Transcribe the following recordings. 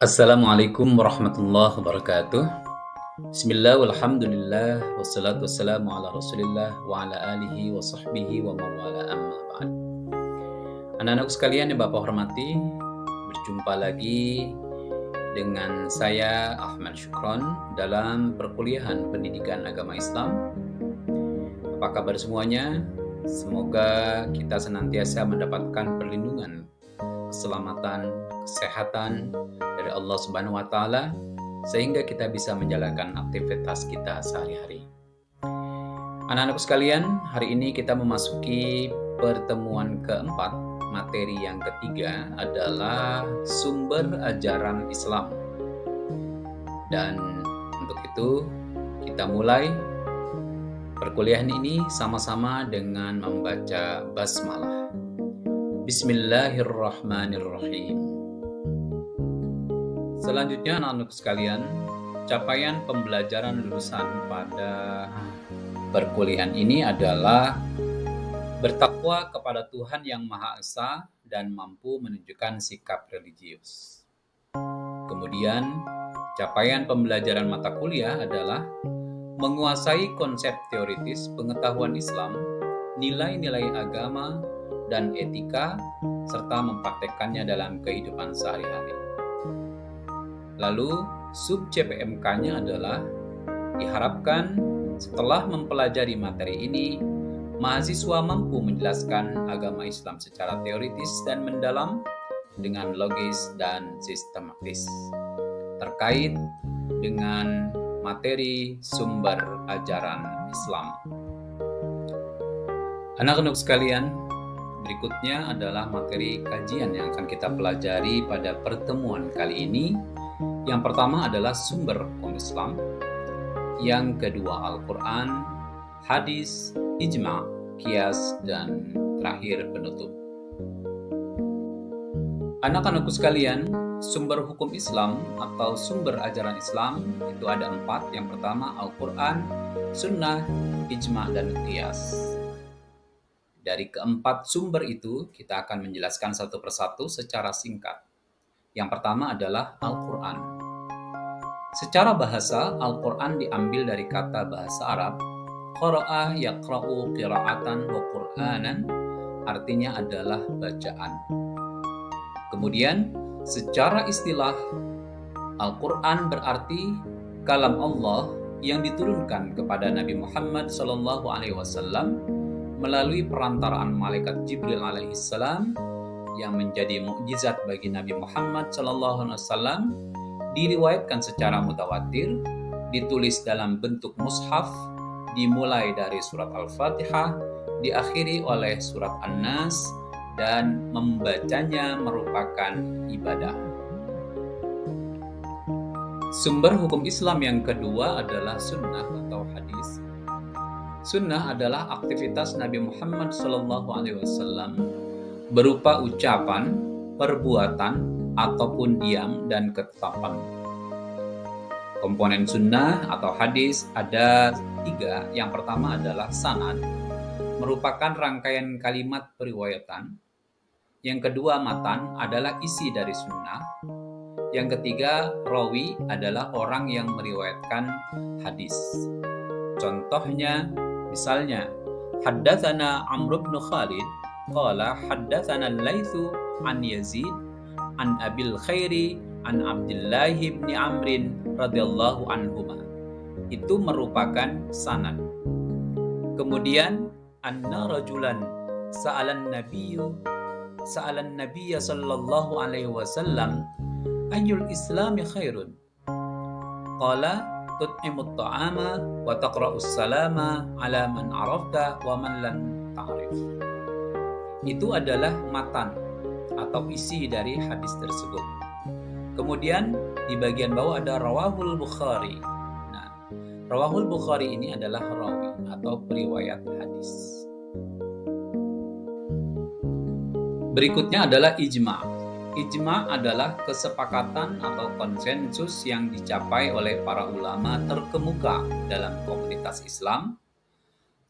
Assalamualaikum warahmatullahi wabarakatuh. Bismillah walhamdulillah wassalatu wassalamu ala rasulillah wa ala alihi wa sahbihi wa mawala amma ba'd. Anak-anakku sekalian yang Bapak hormati, berjumpa lagi dengan saya Ahmad Syukron dalam perkuliahan pendidikan agama Islam. Apa kabar semuanya? Semoga kita senantiasa mendapatkan perlindungan, keselamatan, kesehatan dari Allah Subhanahu wa taala sehingga kita bisa menjalankan aktivitas kita sehari-hari. Anak-anakku sekalian, hari ini kita memasuki pertemuan keempat. Materi yang ketiga adalah sumber ajaran Islam. Dan untuk itu kita mulai perkuliahan ini sama-sama dengan membaca basmalah. Bismillahirrahmanirrahim. Selanjutnya anak-anak sekalian, capaian pembelajaran lulusan pada perkuliahan ini adalah bertakwa kepada Tuhan yang Maha Esa dan mampu menunjukkan sikap religius. Kemudian, capaian pembelajaran mata kuliah adalah menguasai konsep teoritis pengetahuan Islam, nilai-nilai agama, dan etika, serta mempraktekkannya dalam kehidupan sehari-hari. Lalu, sub CPMK-nya adalah diharapkan setelah mempelajari materi ini, mahasiswa mampu menjelaskan agama Islam secara teoritis dan mendalam dengan logis dan sistematis terkait dengan materi sumber ajaran Islam. Anak-anak sekalian, berikutnya adalah materi kajian yang akan kita pelajari pada pertemuan kali ini. Yang pertama adalah sumber hukum Islam, yang kedua Al-Quran, hadis, ijma', qiyas, dan terakhir penutup. Anak-anakku sekalian, sumber hukum Islam atau sumber ajaran Islam itu ada 4. Yang pertama Al-Quran, sunnah, ijma', dan qiyas. Dari keempat sumber itu, kita akan menjelaskan satu persatu secara singkat. Yang pertama adalah Al-Quran. Secara bahasa, Al-Quran diambil dari kata bahasa Arab, qara'a yaqra'u qira'atan wa qur'anan, artinya adalah bacaan. Kemudian, secara istilah, Al-Quran berarti kalam Allah yang diturunkan kepada Nabi Muhammad SAW melalui perantaraan malaikat Jibril alaihissalam yang menjadi mukjizat bagi Nabi Muhammad SAW, diriwayatkan secara mutawatir, ditulis dalam bentuk mushaf, dimulai dari surat Al-Fatihah, diakhiri oleh surat An-Nas, dan membacanya merupakan ibadah. Sumber hukum Islam yang kedua adalah sunnah atau hadis. Sunnah adalah aktivitas Nabi Muhammad SAW berupa ucapan, perbuatan, ataupun diam dan ketetapan. Komponen sunnah atau hadis ada 3. Yang pertama adalah sanad, merupakan rangkaian kalimat periwayatan. Yang kedua matan adalah isi dari sunnah. Yang ketiga rawi adalah orang yang meriwayatkan hadis. Contohnya, misalnya, haddatsana Amr bin Khalid qala haddatsana Al-Laitsu an Yazid an Abil Khairi an Abdullah bin Amrin radhiyallahu anhuma. Itu merupakan sanad. Kemudian anna rajulan sa'alan nabiyya sallallahu alaihi wasallam ayyul islami khairun. Qala tut'imut ta'ama wa taqra'us salama ala man arafta wa man lam ta'rif. Itu adalah matan atau isi dari hadis tersebut. Kemudian di bagian bawah ada rawahul Bukhari. Nah, rawahul Bukhari ini adalah rawi atau periwayat hadis. Berikutnya adalah ijma'. Ijma' adalah kesepakatan atau konsensus yang dicapai oleh para ulama terkemuka dalam komunitas Islam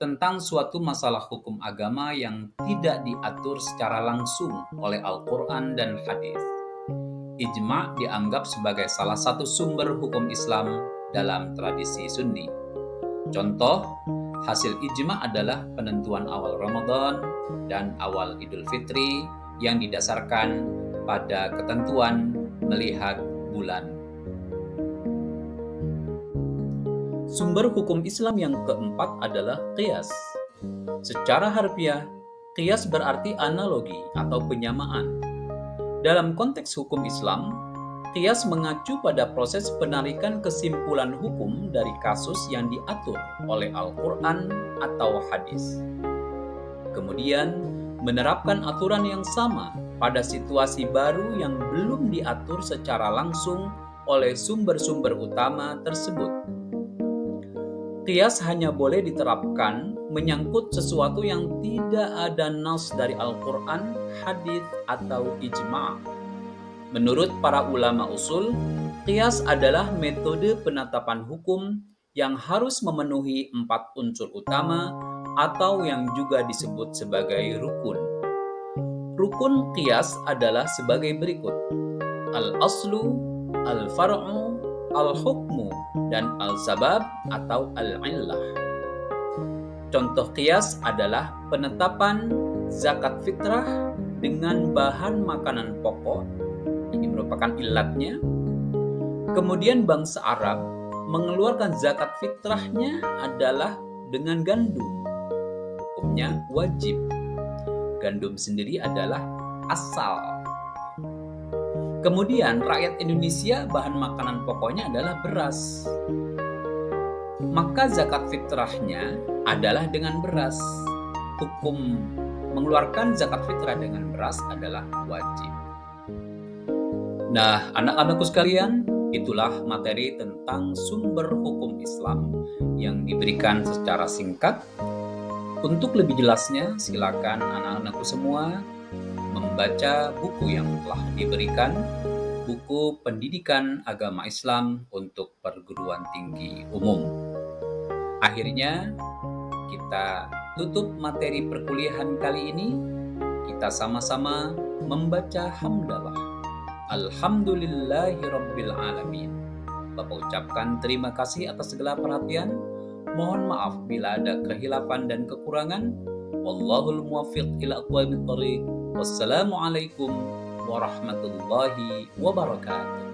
tentang suatu masalah hukum agama yang tidak diatur secara langsung oleh Al-Quran dan hadis. ijma' dianggap sebagai salah satu sumber hukum Islam dalam tradisi Sunni. Contoh, hasil ijma' adalah penentuan awal Ramadan dan awal Idul Fitri yang didasarkan pada ketentuan melihat bulan. Sumber hukum Islam yang keempat adalah qiyas. Secara harfiah, qiyas berarti analogi atau penyamaan. Dalam konteks hukum Islam, qiyas mengacu pada proses penarikan kesimpulan hukum dari kasus yang diatur oleh Al-Quran atau hadis. Kemudian, menerapkan aturan yang sama pada situasi baru yang belum diatur secara langsung oleh sumber-sumber utama tersebut. Qiyas hanya boleh diterapkan menyangkut sesuatu yang tidak ada nas dari Al-Quran, hadis, atau ijma'. Menurut para ulama usul, qiyas adalah metode penetapan hukum yang harus memenuhi 4 unsur utama atau yang juga disebut sebagai rukun. Rukun qiyas adalah sebagai berikut: al-aslu, al-far'u, al-hukmu, dan al-sabab atau al-illah. Contoh qiyas adalah penetapan zakat fitrah dengan bahan makanan pokok, ini merupakan ilatnya. Kemudian bangsa Arab mengeluarkan zakat fitrahnya adalah dengan gandum, hukumnya wajib. Gandum sendiri adalah asal. Kemudian rakyat Indonesia bahan makanan pokoknya adalah beras. Maka zakat fitrahnya adalah dengan beras. Hukum mengeluarkan zakat fitrah dengan beras adalah wajib. Nah, anak-anakku sekalian, itulah materi tentang sumber hukum Islam yang diberikan secara singkat. Untuk lebih jelasnya, silakan anak-anakku semua membaca buku yang telah diberikan, buku Pendidikan Agama Islam untuk Perguruan Tinggi Umum. Akhirnya, kita tutup materi perkuliahan kali ini. Kita sama-sama membaca hamdalah. Alhamdulillahirabbil alamin. Bapak ucapkan terima kasih atas segala perhatian. Mohon maaf bila ada kehilafan dan kekurangan. Wallahul muwaffiq ila aqwamit thoriq. Wassalamualaikum warahmatullahi wabarakatuh.